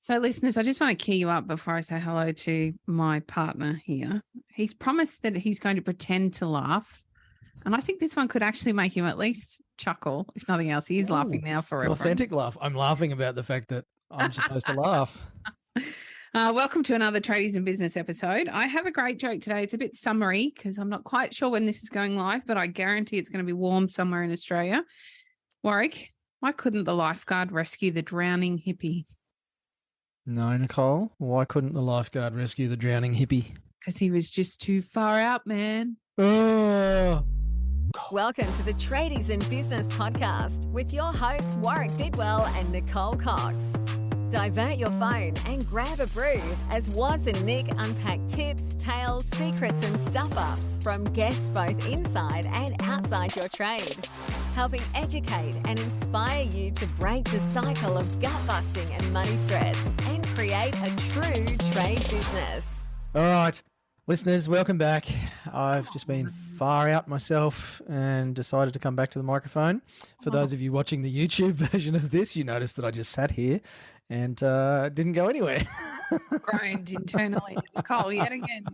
So, listeners, I just want to key you up before I say hello to my partner here. He's promised that he's going to pretend to laugh. And I think this one could actually make him at least chuckle. If nothing else, he's laughing now for an reference. Authentic laugh. I'm laughing about the fact that I'm supposed to laugh. Welcome to another Tradies in Business episode. I have a great joke today. It's a bit summary because I'm not quite sure when this is going live, but I guarantee it's going to be warm somewhere in Australia. Warwick, why couldn't the lifeguard rescue the drowning hippie? No, Nicole. Why couldn't the lifeguard rescue the drowning hippie? Because he was just too far out, man. Oh. Welcome to the Tradies in Business podcast with your hosts Warwick Bidwell and Nicole Cox. Divert your phone and grab a brew as Waz and Nick unpack tips, tales, secrets and stuff-ups from guests both inside and outside your trade, helping educate and inspire you to break the cycle of gut-busting and money stress and create a true trade business. All right, listeners, welcome back. I've just been far out myself and decided to come back to the microphone. For those of you watching the YouTube version of this, you noticed that I just sat here and didn't go anywhere. Groaned internally. Nicole, yet again.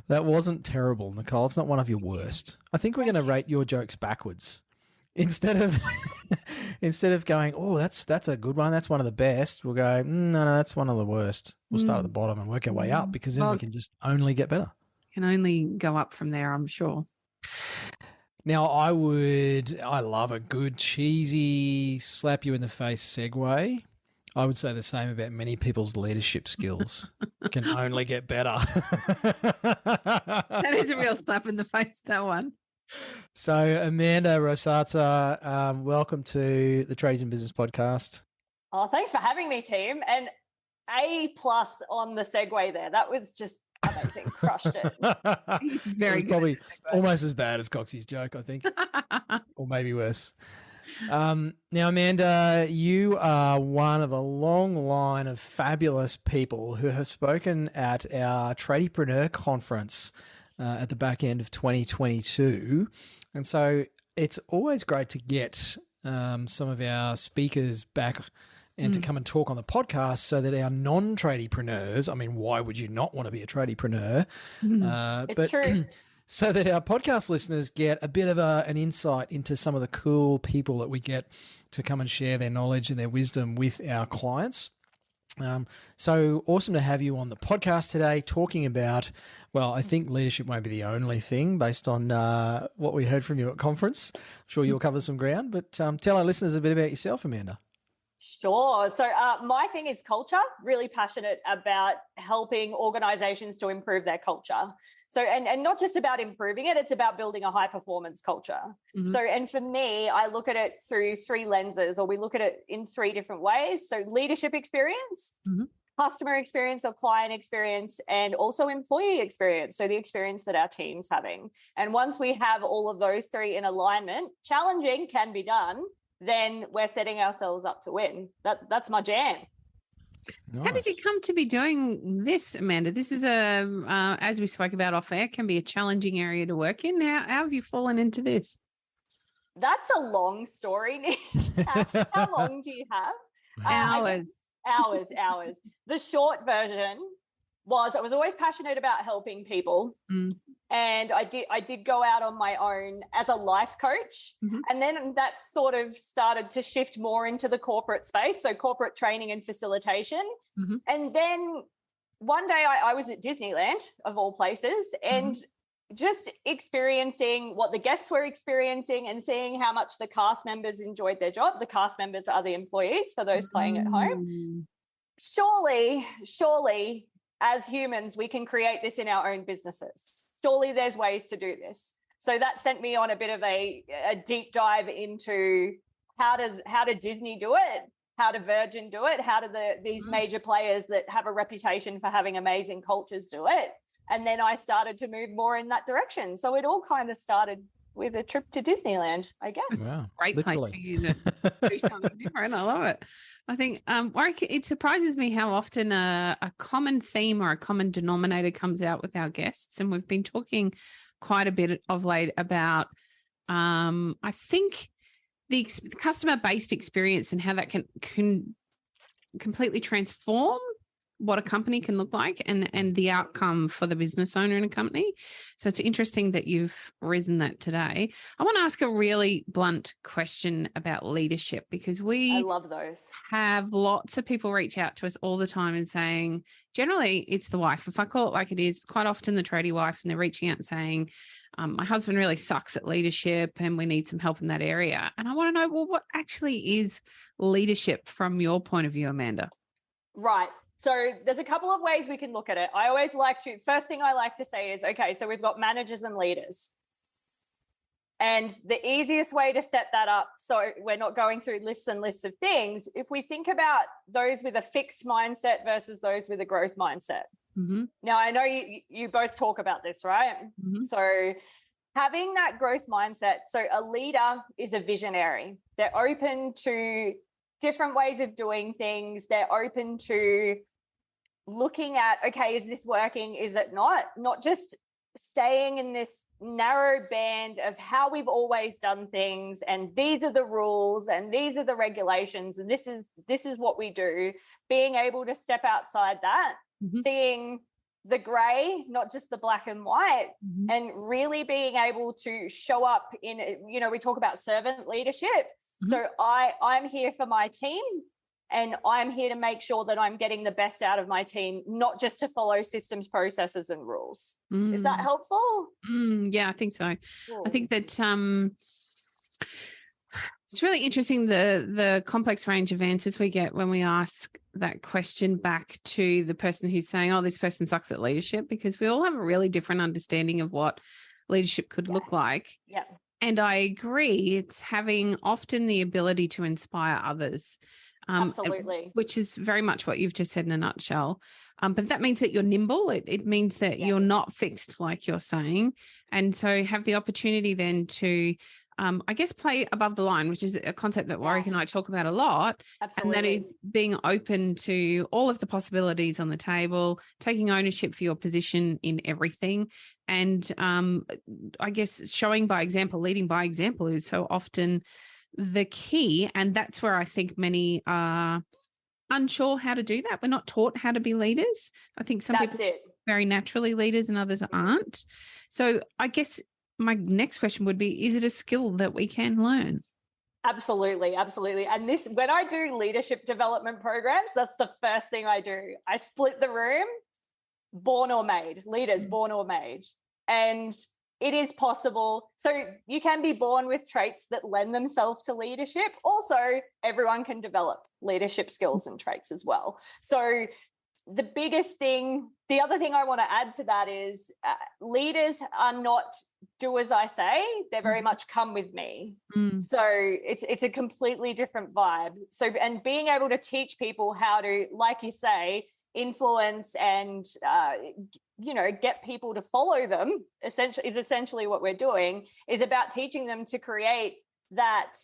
That wasn't terrible, Nicole. It's not one of your worst. I think we're going to rate your jokes backwards. Instead of going, oh, that's a good one, that's one of the best, we'll go, no, that's one of the worst. We'll start at the bottom and work our way up because then we can just only get better. Can only go up from there, I'm sure. Now, I love a good cheesy slap you in the face segue. I would say the same about many people's leadership skills. Can only get better. That is a real slap in the face, that one. So, Amanda Rosazza, welcome to the Tradies in Business podcast. Oh, thanks for having me, team. And A+ on the segue there. That was just amazing. Crushed it. He's very good. Probably almost as bad as Coxie's joke, I think. Or maybe worse. Now, Amanda, you are one of a long line of fabulous people who have spoken at our Tradiepreneur conference at the back end of 2022. And so it's always great to get some of our speakers back and to come and talk on the podcast so that our non-tradiepreneurs, I mean, why would you not want to be a tradiepreneur? It's true. So that our podcast listeners get a bit of an insight into some of the cool people that we get to come and share their knowledge and their wisdom with our clients. So awesome to have you on the podcast today talking about, well, I think leadership won't be the only thing based on what we heard from you at conference. I'm sure you'll cover some ground, but tell our listeners a bit about yourself, Amanda. Sure. So my thing is culture, really passionate about helping organizations to improve their culture. So, and not just about improving it, it's about building a high performance culture. Mm-hmm. So, and for me, I look at it through three lenses, or we look at it in three different ways. So leadership experience, customer experience or client experience, and also employee experience. So the experience that our team's having. And once we have all of those three in alignment, challenging can be done, then we're setting ourselves up to win. That's my jam. Nice. How did you come to be doing this, Amanda? This is as we spoke about off air, can be a challenging area to work in. How have you fallen into this? That's a long story, Nick. How long do you have? Hours. Hours. The short version was I was always passionate about helping people. And I did go out on my own as a life coach. And then that sort of started to shift more into the corporate space. So corporate training and facilitation. And then one day I was at Disneyland, of all places, and just experiencing what the guests were experiencing and seeing how much the cast members enjoyed their job. The cast members are the employees for those playing at home. Surely, as humans, we can create this in our own businesses. Surely there's ways to do this. So that sent me on a bit of a deep dive into how did Disney do it? How did Virgin do it? How do these major players that have a reputation for having amazing cultures do it? And then I started to move more in that direction. So it all kind of started with a trip to Disneyland, I guess. Wow. Great place for you to do something different. I love it. I think, Warwick, it surprises me how often a common theme or a common denominator comes out with our guests. And we've been talking quite a bit of late about, I think, the customer-based experience and how that can completely transform what a company can look like and the outcome for the business owner in a company. So it's interesting that you've risen that today. I want to ask a really blunt question about leadership, because I love those. have lots of people reach out to us all the time and saying, generally it's the wife. If I call it like it is, quite often the tradie wife, and they're reaching out and saying, my husband really sucks at leadership and we need some help in that area. And I want to know, well, what actually is leadership from your point of view, Amanda? Right. So there's a couple of ways we can look at it. I always first thing I like to say is, okay, so we've got managers and leaders. And the easiest way to set that up, so we're not going through lists and lists of things, if we think about those with a fixed mindset versus those with a growth mindset. Mm-hmm. Now, I know you both talk about this, right? Mm-hmm. So having that growth mindset, so a leader is a visionary. They're open to different ways of doing things. They're open to looking at, okay, is this working? Is it not? Not just staying in this narrow band of how we've always done things, and these are the rules and these are the regulations and this is what we do. Being able to step outside that, mm-hmm. seeing the gray, not just the black and white, mm-hmm. and really being able to show up in, we talk about servant leadership. Mm-hmm. So I'm here for my team, and I'm here to make sure that I'm getting the best out of my team, not just to follow systems, processes, and rules. Is that helpful? Yeah, I think so. Cool. I think that it's really interesting, the complex range of answers we get when we ask that question back to the person who's saying, oh, this person sucks at leadership, because we all have a really different understanding of what leadership could look like. Yeah. And I agree, it's having often the ability to inspire others. Absolutely. Which is very much what you've just said in a nutshell. But that means that you're nimble. It means that you're not fixed, like you're saying. And so have the opportunity then to, I guess, play above the line, which is a concept that Warwick and I talk about a lot. Absolutely. And that is being open to all of the possibilities on the table, taking ownership for your position in everything. And I guess showing by example, leading by example is so often the key. And that's where I think many are unsure how to do that. We're not taught how to be leaders. I think some people are very naturally leaders and others aren't. So I guess my next question would be, is it a skill that we can learn? Absolutely. Absolutely. And when I do leadership development programs, that's the first thing I do. I split the room, born or made, leaders born or made. And it is possible. So you can be born with traits that lend themselves to leadership. Also, everyone can develop leadership skills and traits as well. So the other thing I want to add to that is leaders are not do as I say. They're very much come with me. So it's a completely different vibe. So, and being able to teach people how to, like you say, influence and, get people to follow them essentially what we're doing, is about teaching them to create that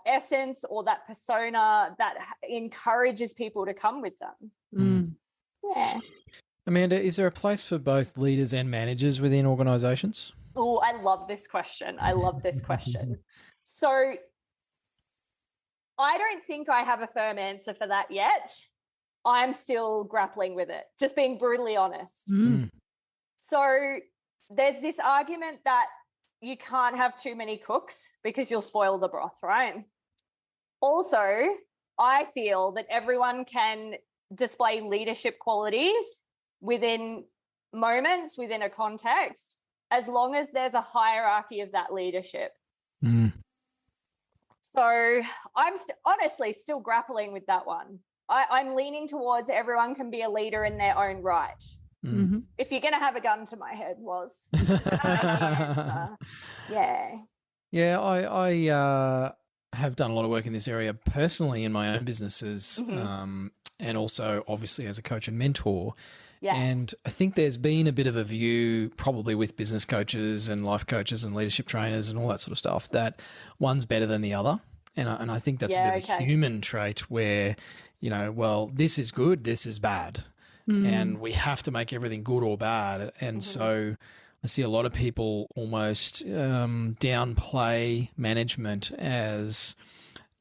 essence or that persona that encourages people to come with them. Yeah. Amanda, is there a place for both leaders and managers within organisations? Oh, I love this question. So I don't think I have a firm answer for that yet. I'm still grappling with it, just being brutally honest. So there's this argument that you can't have too many cooks because you'll spoil the broth, right? Also, I feel that everyone can display leadership qualities within moments, within a context, as long as there's a hierarchy of that leadership. So I'm honestly still grappling with that one. I'm leaning towards everyone can be a leader in their own right. If you're going to have a gun to my head, Yeah, I have done a lot of work in this area personally in my own businesses, and also obviously as a coach and mentor. Yes. And I think there's been a bit of a view, probably with business coaches and life coaches and leadership trainers and all that sort of stuff, that one's better than the other. And I think that's a bit of a human trait where, well, this is good, this is bad. And we have to make everything good or bad. And so I see a lot of people almost downplay management as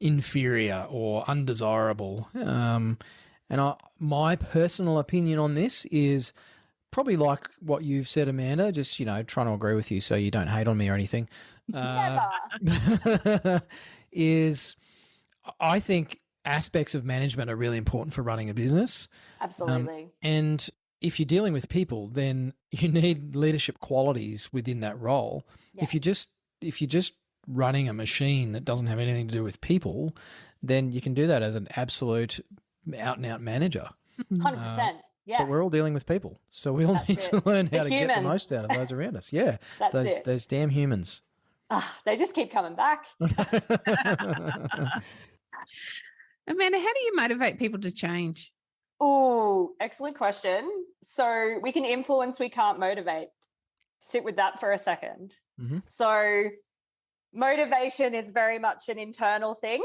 inferior or undesirable. My personal opinion on this is probably like what you've said, Amanda, just, trying to agree with you so you don't hate on me or anything. Is I think aspects of management are really important for running a business. Absolutely. And if you're dealing with people, then you need leadership qualities within that role. Yeah. If you're just running a machine that doesn't have anything to do with people, then you can do that as an absolute out and out manager. 100%. Yeah. But we're all dealing with people. So we all need to learn how to get the most out of those around us. Yeah. Those damn humans. They just keep coming back. Amanda, how do you motivate people to change? Oh, excellent question. So we can influence, we can't motivate. Sit with that for a second. Mm-hmm. So motivation is very much an internal thing.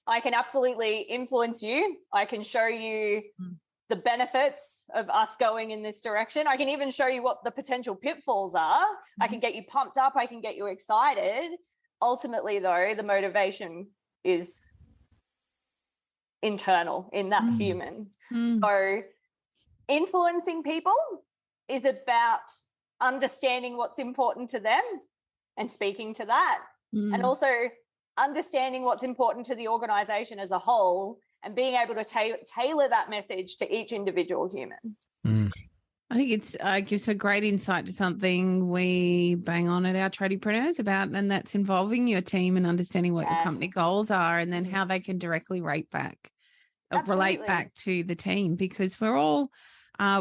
I can absolutely influence you. I can show you the benefits of us going in this direction. I can even show you what the potential pitfalls are. I can get you pumped up. I can get you excited. Ultimately, though, the motivation is internal in that human. So influencing people is about understanding what's important to them and speaking to that, and also understanding what's important to the organization as a whole and being able to tailor that message to each individual human. I think it's gives a great insight to something we bang on at our Tradiepreneurs about, and that's involving your team and understanding what your company goals are, and then how they can directly relate back to the team, because we're all,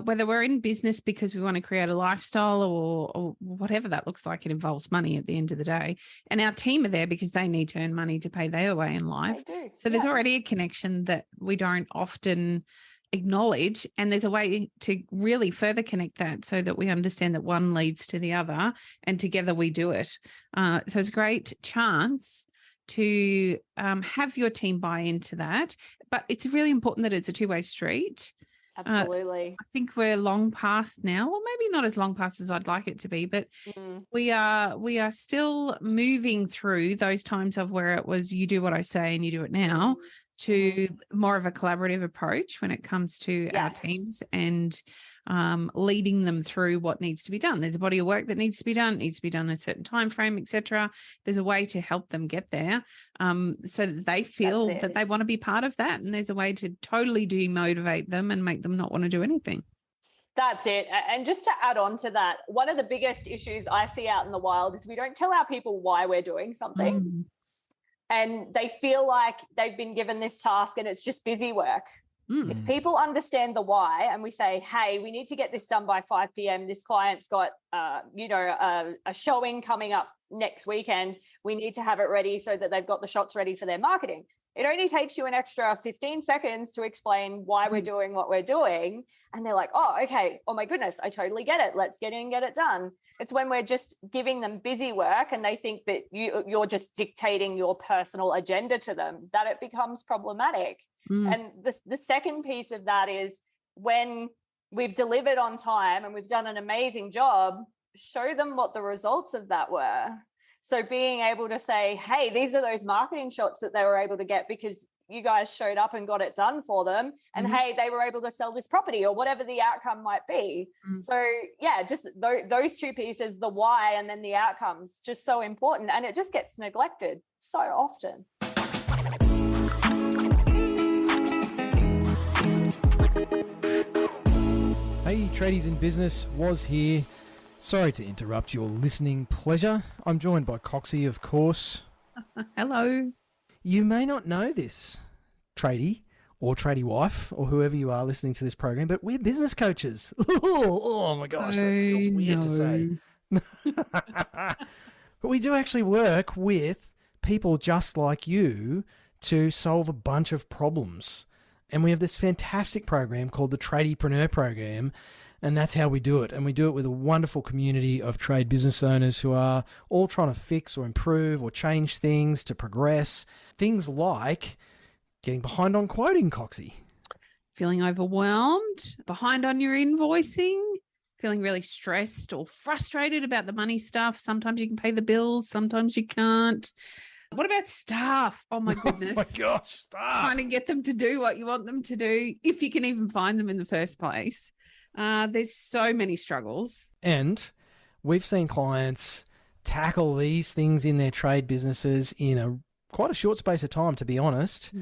whether we're in business because we want to create a lifestyle or whatever that looks like, it involves money at the end of the day. And our team are there because they need to earn money to pay their way in life. So there's already a connection that we don't often acknowledge, and there's a way to really further connect that so that we understand that one leads to the other and together we do it. So it's a great chance to have your team buy into that, but it's really important that it's a two-way street. Absolutely. I think we're long past now, or maybe not as long past as I'd like it to be, but we are still moving through those times of where it was you do what I say and you do it now, to more of a collaborative approach when it comes to our teams and leading them through what needs to be done. There's a body of work that needs to be done in a certain time frame, etc. There's a way to help them get there, so that they feel that they want to be part of that, and there's a way to totally demotivate them and make them not want to do anything. That's it. And just to add on to that, one of the biggest issues I see out in the wild is we don't tell our people why we're doing something. And they feel like they've been given this task and it's just busy work. If people understand the why, and we say, hey, we need to get this done by 5 p.m. This client's got, a showing coming up next weekend. We need to have it ready so that they've got the shots ready for their marketing. It only takes you an extra 15 seconds to explain why we're doing what we're doing. And they're like, oh, okay. Oh my goodness, I totally get it. Let's get in and get it done. It's when we're just giving them busy work and they think that you're just dictating your personal agenda to them, that it becomes problematic. And the second piece of that is when we've delivered on time and we've done an amazing job, show them what the results of that were. So being able to say, hey, these are those marketing shots that they were able to get because you guys showed up and got it done for them. And hey, they were able to sell this property or whatever the outcome might be. So yeah, just those two pieces, the why and then the outcomes, just so important. And it just gets neglected so often. Hey, Tradies in Business, was here. Sorry to interrupt your listening pleasure. I'm joined by Coxie, of course. Hello. You may not know this, tradie or tradie wife or whoever you are listening to this program, but we're business coaches. Oh my gosh, that feels weird to say. But we do actually work with people just like you to solve a bunch of problems. And we have this fantastic program called the Tradiepreneur Program, and that's how we do it. And we do it with a wonderful community of trade business owners who are all trying to fix or improve or change things to progress. Things like getting behind on quoting, Coxie. Feeling overwhelmed, behind on your invoicing, feeling really stressed or frustrated about the money stuff. Sometimes you can pay the bills, sometimes you can't. What about staff? Oh my goodness. Oh my gosh, staff. Trying to get them to do what you want them to do, if you can even find them in the first place. There's so many struggles. And we've seen clients tackle these things in their trade businesses in quite a short space of time, to be honest,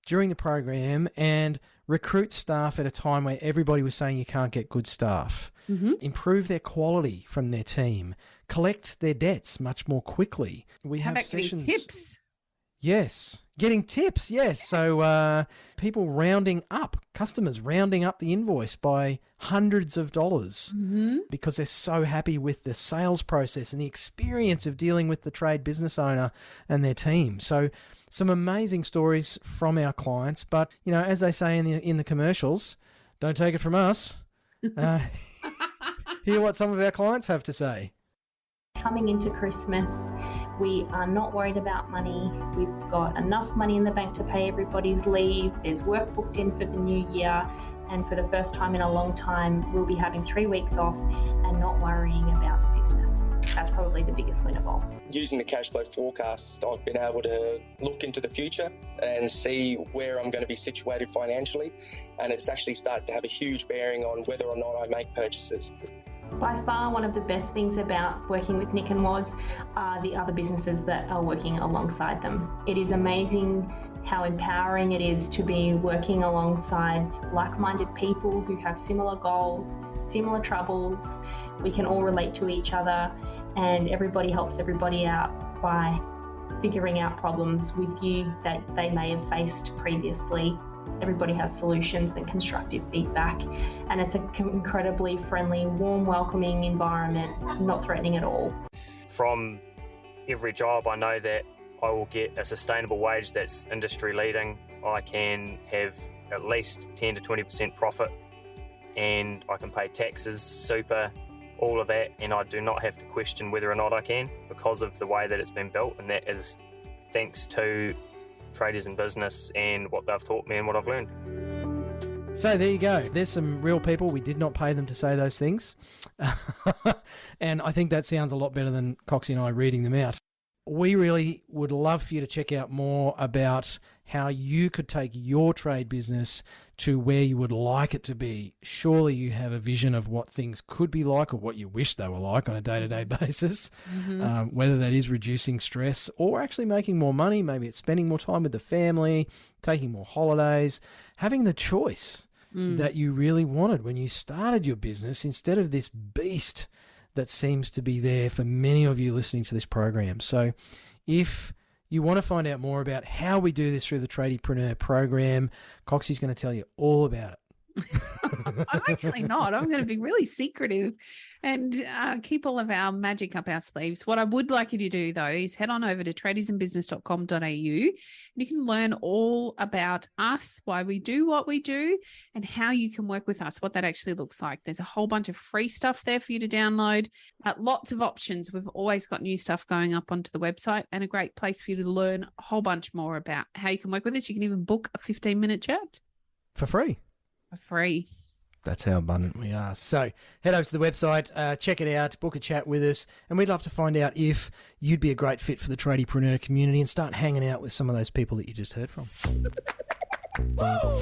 during the program, and recruit staff at a time where everybody was saying you can't get good staff, improve their quality from their team, collect their debts much more quickly. We How have about getting sessions. tips? Yes. Getting tips. Yes. So people rounding up, customers rounding up the invoice by hundreds of dollars because they're so happy with the sales process and the experience of dealing with the trade business owner and their team. So some amazing stories from our clients. But, you know, as they say in the commercials, don't take it from us. Hear what some of our clients have to say. Coming into Christmas, we are not worried about money. We've got enough money in the bank to pay everybody's leave. There's work booked in for the new year. And for the first time in a long time, we'll be having 3 weeks off and not worrying about the business. That's probably the biggest win of all. Using the cash flow forecast, I've been able to look into the future and see where I'm going to be situated financially. And it's actually started to have a huge bearing on whether or not I make purchases. By far, one of the best things about working with Nick and Woz are the other businesses that are working alongside them. It is amazing how empowering it is to be working alongside like-minded people who have similar goals, similar troubles. We can all relate to each other, and everybody helps everybody out by figuring out problems with you that they may have faced previously. Everybody has solutions and constructive feedback, and it's an incredibly friendly, warm, welcoming environment, not threatening at all. From every job, I know that I will get a sustainable wage that's industry leading. I can have at least 10 to 20% profit, and I can pay taxes, super, all of that, and I do not have to question whether or not I can because of the way that it's been built, and that is thanks to Tradies in Business and what they've taught me and what I've learned. So there you go. There's some real people. We did not pay them to say those things. And I think that sounds a lot better than Coxie and I reading them out. We really would love for you to check out more about how you could take your trade business to where you would like it to be. Surely you have a vision of what things could be like or what you wish they were like on a day-to-day basis, whether that is reducing stress or actually making more money. Maybe it's spending more time with the family, taking more holidays, having the choice that you really wanted when you started your business instead of this beast that seems to be there for many of you listening to this program. So if you want to find out more about how we do this through the Tradiepreneur program, Coxie's going to tell you all about it. I'm actually not. I'm going to be really secretive and keep all of our magic up our sleeves. What I would like you to do, though, is head on over to tradiesinbusiness.com.au and you can learn all about us, why we do what we do, and how you can work with us, what that actually looks like. There's a whole bunch of free stuff there for you to download. Lots of options. We've always got new stuff going up onto the website and a great place for you to learn a whole bunch more about how you can work with us. You can even book a 15-minute chat. For free. For free. That's how abundant we are. So head over to the website, check it out, book a chat with us, and we'd love to find out if you'd be a great fit for the Tradiepreneur community and start hanging out with some of those people that you just heard from. I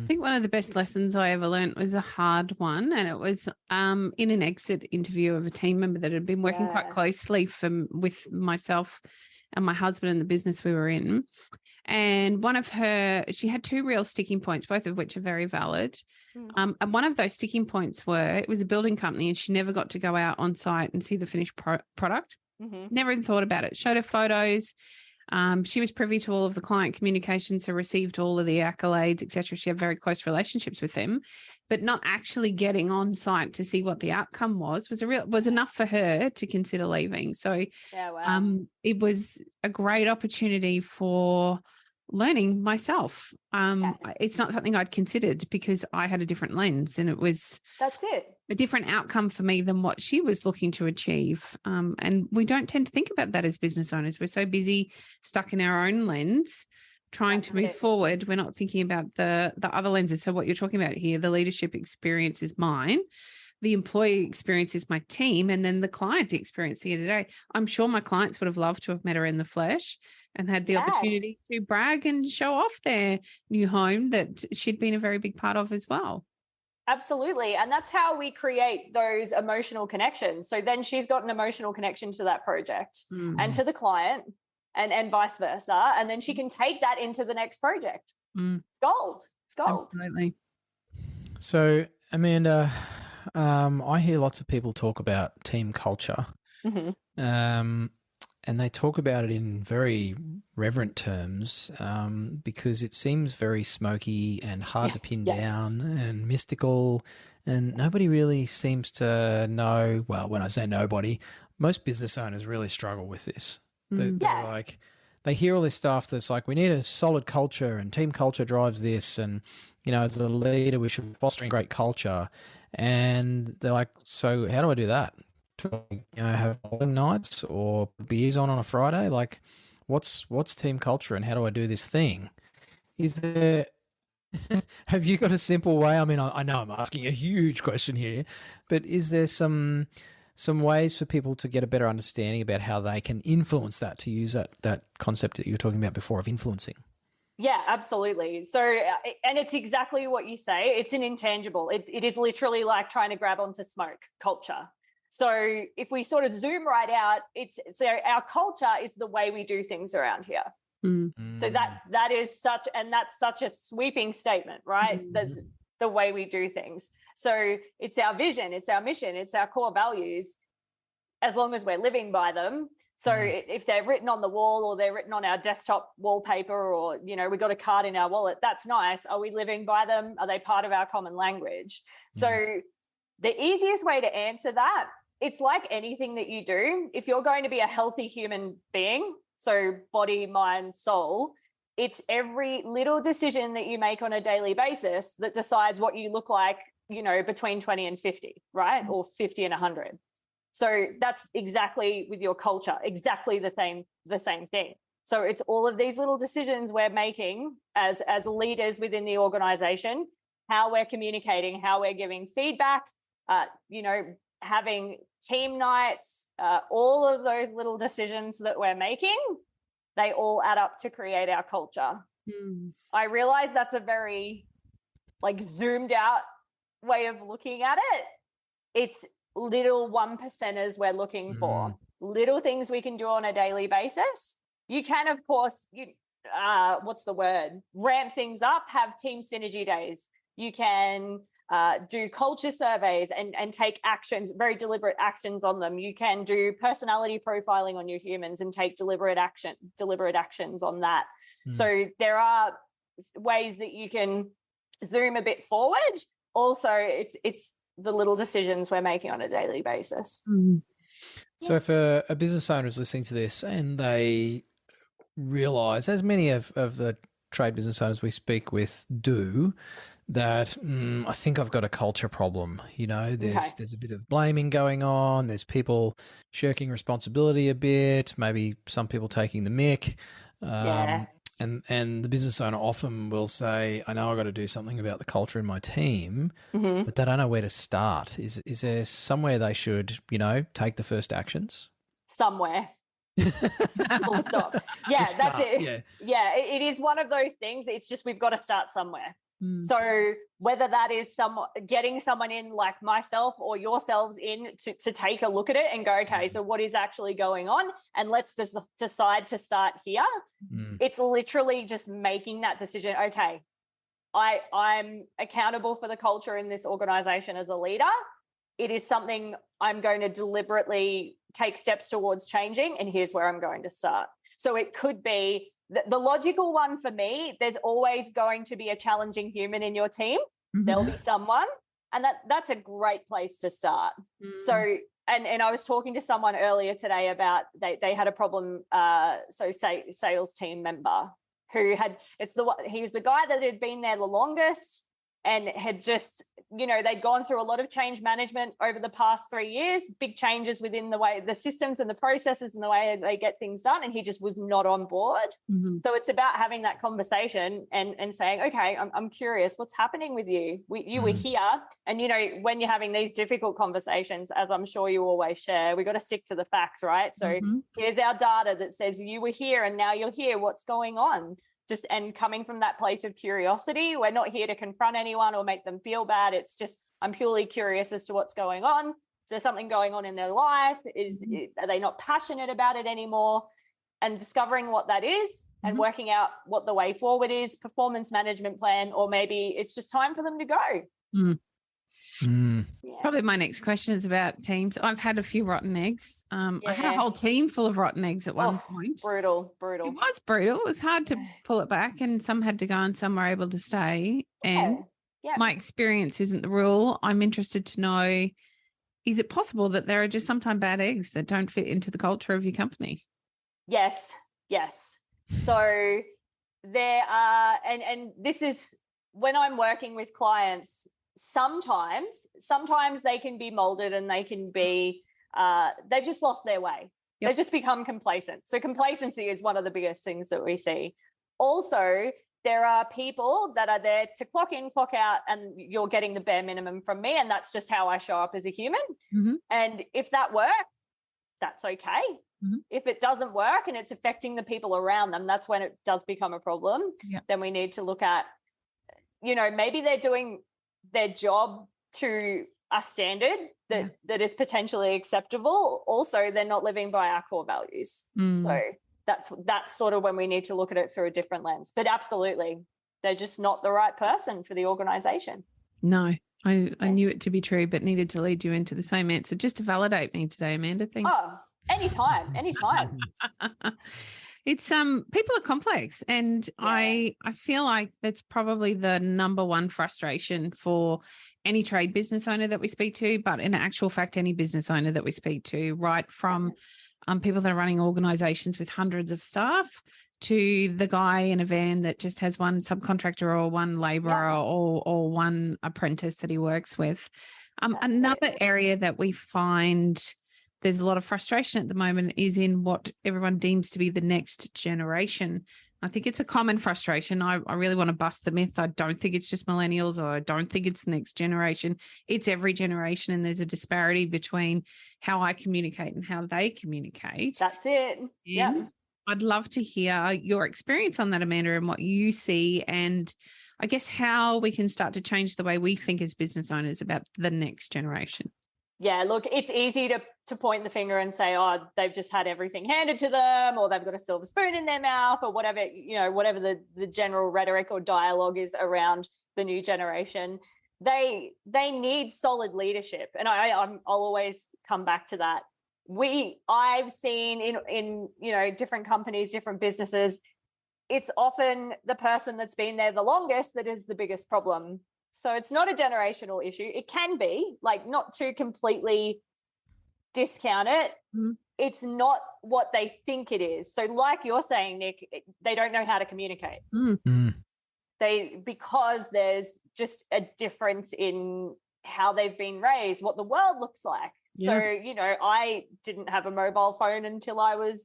think one of the best lessons I ever learned was a hard one, and it was in an exit interview of a team member that had been working quite closely with myself and my husband in the business we were in. And she had two real sticking points, both of which are very valid. And one of those sticking points it was a building company and she never got to go out on site and see the finished product. Never even thought about it. Showed her photos. She was privy to all of the client communications, so received all of the accolades, etc. She had very close relationships with them, but not actually getting on site to see what the outcome was enough for her to consider leaving. So it was a great opportunity for learning myself. It's not something I'd considered because I had a different lens, and that's it. A different outcome for me than what she was looking to achieve. And we don't tend to think about that as business owners. We're so busy stuck in our own lens trying to move forward. We're not thinking about the other lenses. So what you're talking about here, the leadership experience is mine the employee experience is my team, and then the client experience at the end of the day. I'm sure my clients would have loved to have met her in the flesh and had the opportunity to brag and show off their new home that she'd been a very big part of as well. Absolutely. And that's how we create those emotional connections. So then she's got an emotional connection to that project and to the client and vice versa. And then she can take that into the next project. It's gold. It's gold. Absolutely. So, Amanda, I hear lots of people talk about team culture. And they talk about it in very reverent terms because it seems very smoky and hard to pin down and mystical, and nobody really seems to know. Well, when I say nobody, most business owners really struggle with this. They're like, they hear all this stuff that's like, we need a solid culture and team culture drives this, and as a leader we should be fostering great culture, and they're like, so how do I do that? To have bowling nights or beers on a Friday? Like, what's team culture and how do I do this thing? Is there have you got a simple way? I mean, I know I'm asking a huge question here, but is there some ways for people to get a better understanding about how they can influence that, to use that concept that you were talking about before of influencing? Yeah, absolutely. So, and it's exactly what you say. It's an intangible. It is literally like trying to grab onto smoke, culture. So if we sort of zoom right out, so our culture is the way we do things around here. So that is such a sweeping statement, right? That's the way we do things. So it's our vision, it's our mission, it's our core values, as long as we're living by them. So if they're written on the wall or they're written on our desktop wallpaper, or, we got a card in our wallet, that's nice. Are we living by them? Are they part of our common language? So the easiest way to answer that, it's like anything that you do. If you're going to be a healthy human being, so body, mind, soul, it's every little decision that you make on a daily basis that decides what you look like, between 20 and 50, right? Or 50 and 100. So that's exactly with your culture, exactly the same thing. So it's all of these little decisions we're making as leaders within the organization, how we're communicating, how we're giving feedback, having team nights, all of those little decisions that we're making, they all add up to create our culture. I realize that's a very zoomed out way of looking at it. It's little 1%ers we're looking for, little things we can do on a daily basis. You can, of course, ramp things up, have team synergy days. You can do culture surveys and take actions, very deliberate actions on them. You can do personality profiling on your humans and take deliberate actions on that. So there are ways that you can zoom a bit forward. Also, it's the little decisions we're making on a daily basis. So if a business owner is listening to this and they realize, as many of the trade business owners we speak with do, that I think I've got a culture problem. There's a bit of blaming going on. There's people shirking responsibility a bit, maybe some people taking the mick. And the business owner often will say, I know I've got to do something about the culture in my team, but they don't know where to start. Is there somewhere they should, take the first actions? Somewhere. Full stop. Yeah, that's it. Yeah, it is one of those things. It's just we've got to start somewhere. So whether that is getting someone in like myself or yourselves in to take a look at it and go, okay, so what is actually going on? And let's just decide to start here. It's literally just making that decision. Okay, I'm accountable for the culture in this organization as a leader. It is something I'm going to deliberately take steps towards changing, and here's where I'm going to start. So it could be the logical one for me. There's always going to be a challenging human in your team. There'll be someone, and that's a great place to start. So, and I was talking to someone earlier today about they had a problem. Sales team member who he's the guy that had been there the longest. and had just, they'd gone through a lot of change management over the past 3 years, big changes within the way, the systems and the processes and the way they get things done. And he just was not on board. Mm-hmm. So it's about having that conversation and saying, okay, I'm curious, what's happening with you? You were here. And, when you're having these difficult conversations, as I'm sure you always share, we got to stick to the facts, right? So here's our data that says you were here and now you're here. What's going on? And coming from that place of curiosity, we're not here to confront anyone or make them feel bad. It's just, I'm purely curious as to what's going on. Is there something going on in their life? Are they not passionate about it anymore? And discovering what that is and working out what the way forward is, performance management plan, or maybe it's just time for them to go. Probably my next question is about teams. I've had a few rotten eggs. I had a whole team full of rotten eggs at one point. Brutal. It was brutal. It was hard to pull it back, and some had to go and some were able to stay. And my experience isn't the rule. I'm interested to know, is it possible that there are just sometimes bad eggs that don't fit into the culture of your company? Yes. So there are, and this is when I'm working with clients, sometimes they can be molded and they can be, they've just lost their way. Yep. They've just become complacent. So complacency is one of the biggest things that we see. Also, there are people that are there to clock in, clock out, and you're getting the bare minimum from me. And that's just how I show up as a human. And if that works, that's okay. If it doesn't work and it's affecting the people around them, that's when it does become a problem. Then we need to look at, maybe they're doing their job to a standard that is potentially acceptable. Also, they're not living by our core values. So that's sort of when we need to look at it through a different lens. But absolutely, they're just not the right person for the organization. No, I knew it to be true, but needed to lead you into the same answer just to validate me today, Amanda. Thank you. Oh, anytime. It's people are complex, and I feel like that's probably the number one frustration for any trade business owner that we speak to, but in actual fact, any business owner that we speak to, right from people that are running organizations with hundreds of staff to the guy in a van that just has one subcontractor or one laborer or one apprentice that he works with. Another area that we find there's a lot of frustration at the moment is in what everyone deems to be the next generation. I think it's a common frustration. I really want to bust the myth. I don't think it's just millennials, or I don't think it's the next generation. It's every generation, and there's a disparity between how I communicate and how they communicate. That's it. Yeah. I'd love to hear your experience on that, Amanda, and what you see, and I guess how we can start to change the way we think as business owners about the next generation. Yeah, look, it's easy to point the finger and say, oh, they've just had everything handed to them, or they've got a silver spoon in their mouth, or whatever, whatever the general rhetoric or dialogue is around the new generation. They need solid leadership. And I'll always come back to that. I've seen in different companies, different businesses, it's often the person that's been there the longest that is the biggest problem. So it's not a generational issue. It can be, like, not to completely discount it. It's not what they think it is. So like you're saying, Nick, they don't know how to communicate. Because there's just a difference in how they've been raised, what the world looks like. So, I didn't have a mobile phone until I was,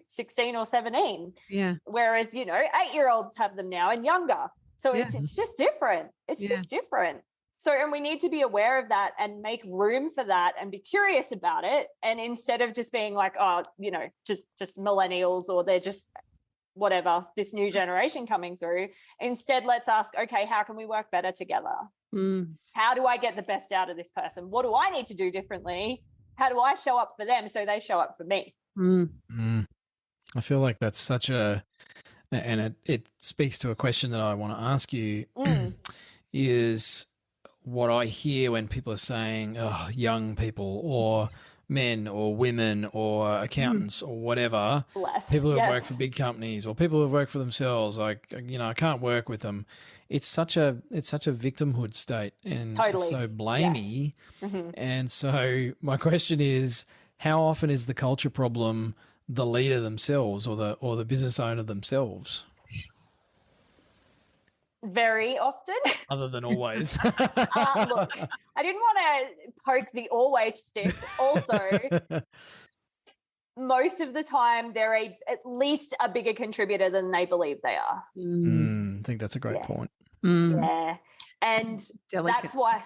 16 or 17. Yeah. Whereas, 8-year-olds have them now and younger. So it's just different. It's just different. So, and we need to be aware of that and make room for that and be curious about it. And instead of just being like, oh, just millennials, or they're just whatever, this new generation coming through, instead, let's ask, okay, how can we work better together? How do I get the best out of this person? What do I need to do differently? How do I show up for them so they show up for me? I feel like that's such a, and it speaks to a question that I want to ask you, is what I hear when people are saying, oh, young people or men or women or accountants or whatever, people who have worked for big companies or people who have worked for themselves, like, I can't work with them. It's such a victimhood state, and it's so blamey. And so my question is, how often is the culture problem the leader themselves or the business owner themselves? very often. Other than always. Look, I didn't want to poke the always stick. Also, most of the time they're at least a bigger contributor than they believe they are. I think that's a great point. Yeah. And Delicate. that's why,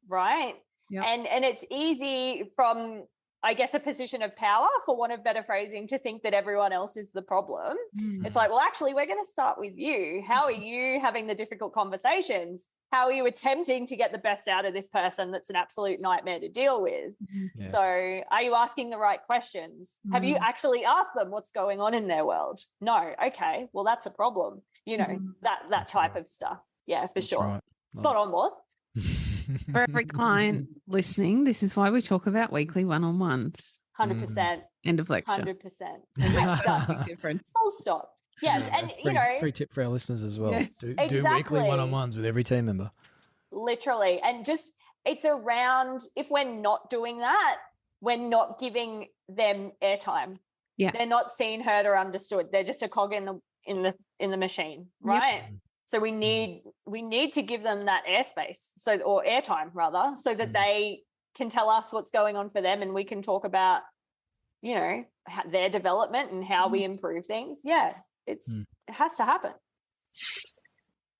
right. Yep. And it's easy from, I guess, a position of power, for want of better phrasing, to think that everyone else is the problem. It's like, well, actually, we're going to start with you. How are you having the difficult conversations? How are you attempting to get the best out of this person that's an absolute nightmare to deal with? Yeah. So are you asking the right questions? Have you actually asked them what's going on in their world? No. Okay. Well, that's a problem. You know, that type of stuff. Yeah, for sure. Right. Spot on, Loz. For every client listening, this is why we talk about weekly one-on-ones. 100%. End of lecture. 100%. Big difference. Full stop. Yes, and free tip for our listeners as well. Yes, do weekly one-on-ones with every team member. Literally. And just, it's around, if we're not doing that, we're not giving them airtime. Yeah. They're not seen, heard, or understood. They're just a cog in the machine, right? Yep. So we need to give them that airspace, or airtime rather, so that they can tell us what's going on for them, and we can talk about, you know, their development and how we improve things. Yeah, it has to happen.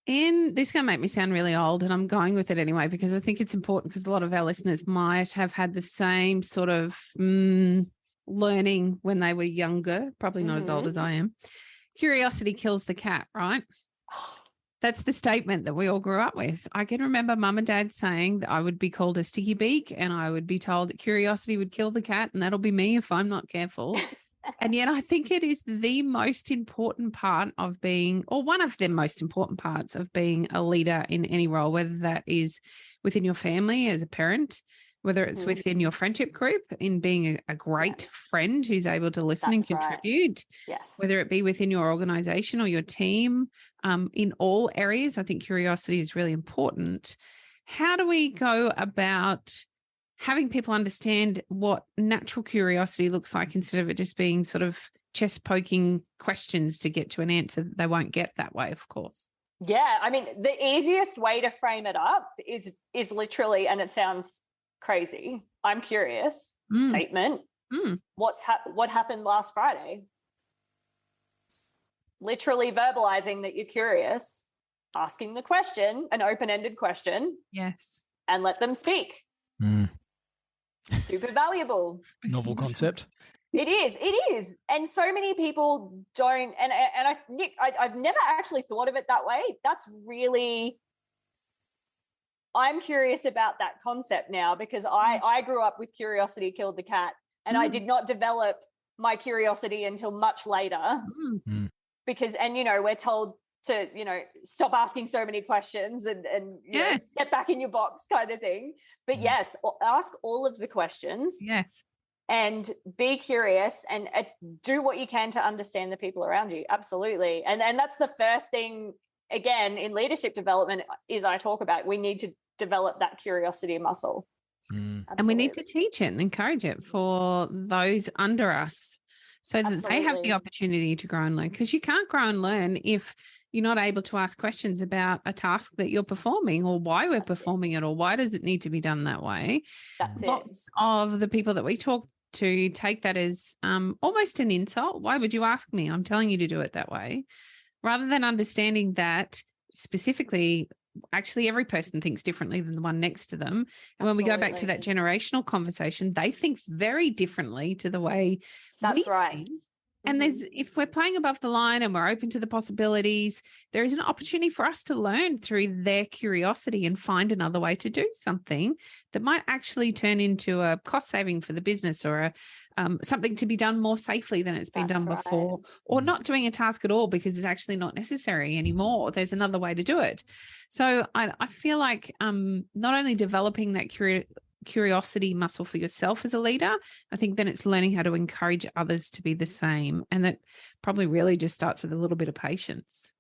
And this is going to make me sound really old, and I'm going with it anyway, because I think it's important, because a lot of our listeners might have had the same sort of learning when they were younger, probably not as old as I am. Curiosity kills the cat, right? That's the statement that we all grew up with. I can remember mum and dad saying that I would be called a sticky beak, and I would be told that curiosity would kill the cat, and that'll be me if I'm not careful. And yet I think it is the most important part of being, or one of the most important parts of being a leader in any role, whether that is within your family as a parent, whether it's within your friendship group, in being a great friend who's able to listen and contribute, whether it be within your organization or your team, in all areas. I think curiosity is really important. How do we go about having people understand what natural curiosity looks like, instead of it just being sort of chest poking questions to get to an answer that they won't get that way, of course? Yeah, I mean, the easiest way to frame it up is literally, and it sounds crazy, I'm curious statement. What happened last Friday? Literally verbalizing that you're curious, asking the question, an open-ended question. Yes. And let them speak. Super valuable. Novel concept. It is. And so many people don't, and Nick, I've never actually thought of it that way. That's really, I'm curious about that concept now, because I grew up with curiosity killed the cat, and I did not develop my curiosity until much later. Because, and you know, we're told to, you know, stop asking so many questions and you know, get back in your box kind of thing. But yes, ask all of the questions. Yes. And be curious, and do what you can to understand the people around you. Absolutely. And that's the first thing, again, in leadership development, is I talk about, we need to develop that curiosity muscle. And we need to teach it and encourage it for those under us, so that they have the opportunity to grow and learn. Because you can't grow and learn if you're not able to ask questions about a task that you're performing, or why we're performing it, or why does it need to be done that way. Lots of the people that we talk to take that as almost an insult. Why would you ask me? I'm telling you to do it that way. Rather than understanding that specifically, actually every person thinks differently than the one next to them. And when we go back to that generational conversation, they think very differently to the way we think. And if we're playing above the line and we're open to the possibilities, there is an opportunity for us to learn through their curiosity and find another way to do something that might actually turn into a cost saving for the business, or something to be done more safely than it's been done before, or not doing a task at all because it's actually not necessary anymore. There's another way to do it. So I feel like not only developing that curiosity muscle for yourself as a leader, I think then it's learning how to encourage others to be the same. And that probably really just starts with a little bit of patience.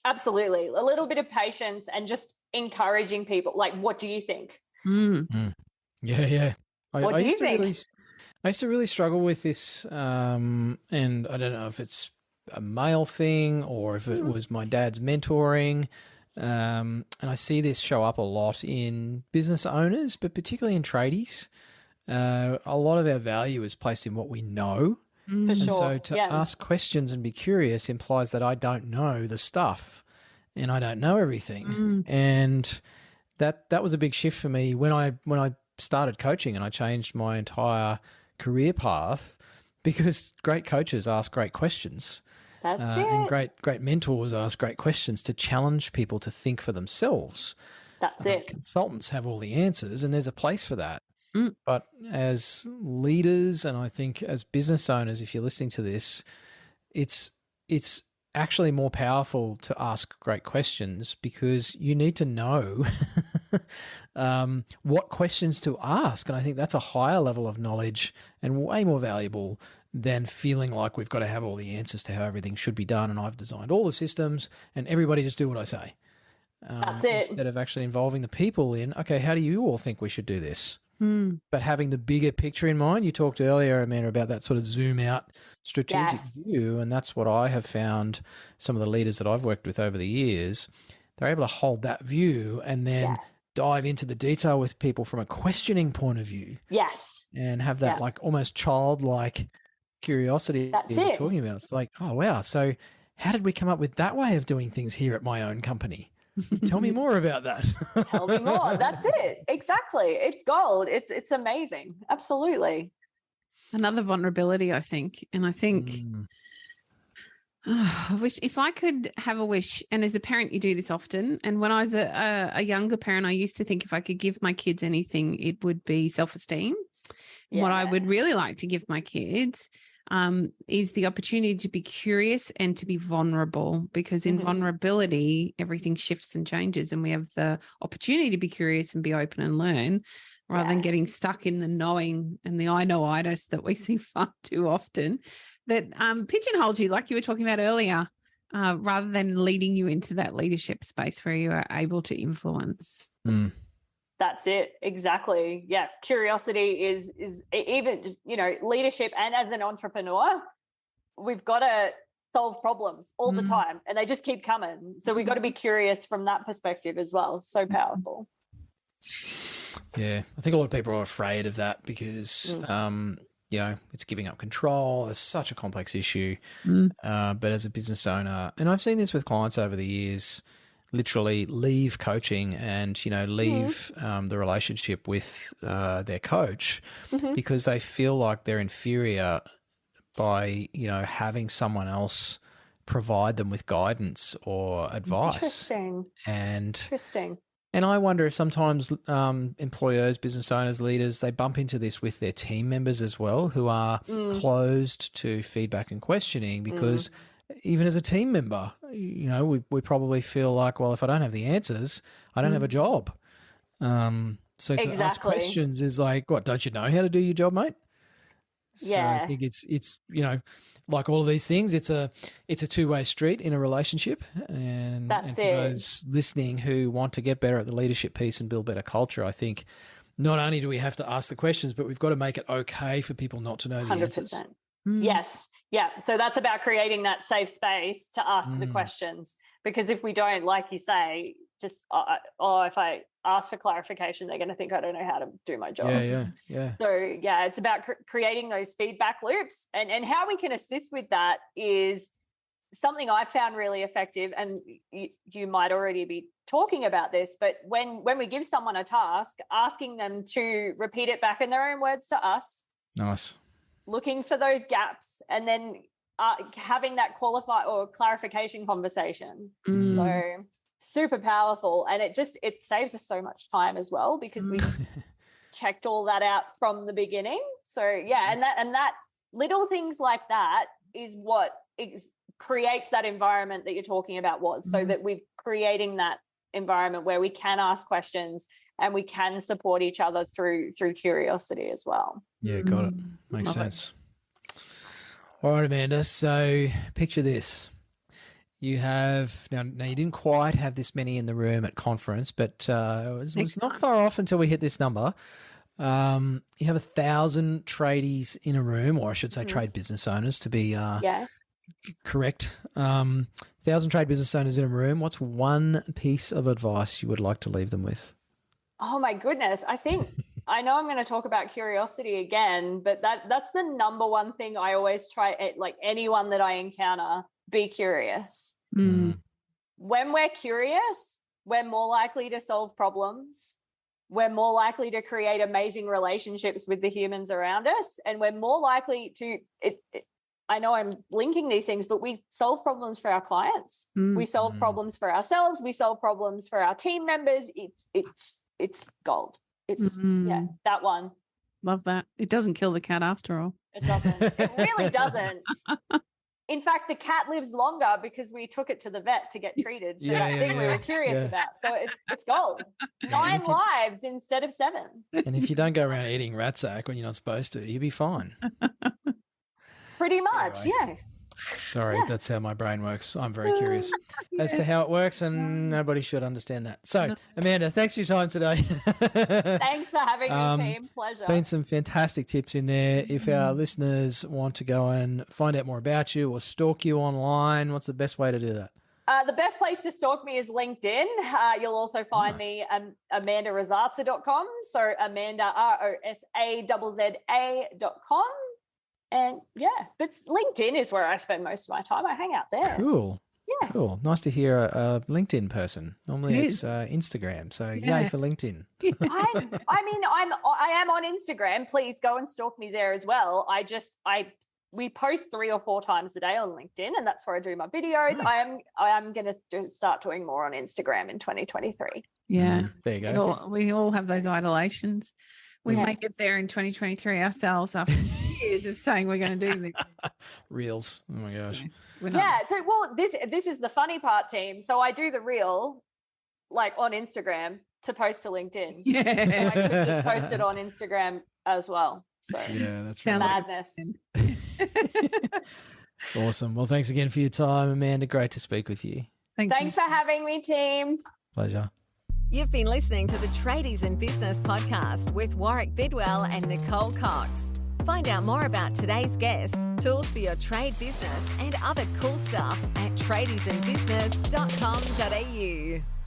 Absolutely. A little bit of patience, and just encouraging people. Like, what do you think? Yeah. What do you think? I used to really struggle with this. And I don't know if it's a male thing or if it was my dad's mentoring. And I see this show up a lot in business owners, but particularly in tradies. A lot of our value is placed in what we know. For And sure. so to ask questions and be curious implies that I don't know the stuff and I don't know everything. And that was a big shift for me when I started coaching and I changed my entire career path, because great coaches ask great questions. That's And it. great mentors ask great questions to challenge people to think for themselves. That's it. Consultants have all the answers and there's a place for that. But as leaders, and I think as business owners, if you're listening to this, it's actually more powerful to ask great questions, because you need to know what questions to ask. And I think that's a higher level of knowledge and way more valuable than feeling like we've got to have all the answers to how everything should be done. And I've designed all the systems and everybody just do what I say. That's it. Instead of actually involving the people in, okay, how do you all think we should do this? But having the bigger picture in mind. You talked earlier, Amanda, about that sort of zoom out strategic view. And that's what I have found some of the leaders that I've worked with over the years, they're able to hold that view and then dive into the detail with people from a questioning point of view. Yes. And have that like almost childlike curiosity that you're talking about. It's like, oh, wow. So how did we come up with that way of doing things here at my own company? Tell me more about that. Tell me more. That's it. Exactly. It's gold. It's amazing. Absolutely. Another vulnerability, I think. And I think I wish if I could have a wish, and as a parent, you do this often. And when I was a younger parent, I used to think if I could give my kids anything, it would be self-esteem. Yeah. What I would really like to give my kids is the opportunity to be curious and to be vulnerable, because in vulnerability, everything shifts and changes, and we have the opportunity to be curious and be open and learn, rather than getting stuck in the knowing and the I know-itis that we see far too often, that pigeonholes you, like you were talking about earlier, rather than leading you into that leadership space where you are able to influence. That's it. Exactly. Yeah. Curiosity is even just, leadership, and as an entrepreneur, we've got to solve problems all the time, and they just keep coming. So we've got to be curious from that perspective as well. So powerful. Yeah. I think a lot of people are afraid of that because, it's giving up control. It's such a complex issue. But as a business owner, and I've seen this with clients over the years, literally leave coaching and, leave the relationship with their coach because they feel like they're inferior by, having someone else provide them with guidance or advice. Interesting. And I wonder if sometimes employers, business owners, leaders, they bump into this with their team members as well, who are closed to feedback and questioning, because even as a team member, we probably feel like, well, if I don't have the answers, I don't have a job. So to ask questions is like, what, don't you know how to do your job, mate? So I think it's like all of these things, it's a two-way street in a relationship. And for those listening who want to get better at the leadership piece and build better culture, I think not only do we have to ask the questions, but we've got to make it okay for people not to know the 100%. answers. Yes. Yeah. So that's about creating that safe space to ask the questions, because if we don't, like you say, just, if I ask for clarification, they're going to think I don't know how to do my job. Yeah. So it's about creating those feedback loops, and how we can assist with that is something I found really effective. And you might already be talking about this, but when we give someone a task, asking them to repeat it back in their own words to us. Nice. Looking for those gaps, and then having that clarification conversation. So super powerful, and it saves us so much time as well, because we checked all that out from the beginning. So and that little things like that is what creates that environment that you're talking about, so that we're creating that environment where we can ask questions and we can support each other through curiosity as well. Yeah, got it. Makes sense. All right, Amanda. So picture this. You have now you didn't quite have this many in the room at conference, but it was not far off until we hit this number. You have 1,000 tradies in a room, or I should say trade business owners, to be correct. 1,000 trade business owners in a room. What's one piece of advice you would like to leave them with? Oh my goodness. I know I'm going to talk about curiosity again, but that's the number one thing I always try, like anyone that I encounter, be curious. Mm. When we're curious, we're more likely to solve problems. We're more likely to create amazing relationships with the humans around us. And we're more likely to, I know I'm linking these things, but we solve problems for our clients. We solve problems for ourselves. We solve problems for our team members. It's gold. It's that one. Love that. It doesn't kill the cat after all. It doesn't. It really doesn't. In fact, the cat lives longer because we took it to the vet to get treated for that thing we were curious about. So it's gold. 9 lives instead of 7. And if you don't go around eating ratsack when you're not supposed to, you'll be fine. Pretty much, anyway. Sorry, that's how my brain works. I'm very curious as to how it works, and nobody should understand that. So, Amanda, thanks for your time today. Thanks for having me, team. Pleasure. Been some fantastic tips in there. If our listeners want to go and find out more about you or stalk you online, what's the best way to do that? The best place to stalk me is LinkedIn. You'll also find me at amandarosazza.com. So Amanda, ROSAZZA.com. And but LinkedIn is where I spend most of my time. I hang out there. Cool. Yeah. Cool. Nice to hear a LinkedIn person. Normally it's Instagram. So yay for LinkedIn. I am on Instagram. Please go and stalk me there as well. We post 3 or 4 times a day on LinkedIn, and that's where I do my videos. I am going to start doing more on Instagram in 2023. Yeah. There you go. We all have those idolations. We may get there in 2023 ourselves after years of saying we're going to do this. Reels. Oh my gosh. So this is the funny part, team. So I do the reel like on Instagram to post to LinkedIn. Yeah. And I could just post it on Instagram as well. So that's madness. Awesome. Well, thanks again for your time, Amanda. Great to speak with you. Thanks for having me, team. Pleasure. You've been listening to the Tradies in Business podcast with Warwick Bidwell and Nicole Cox. Find out more about today's guest, tools for your trade business, and other cool stuff at tradiesinbusiness.com.au.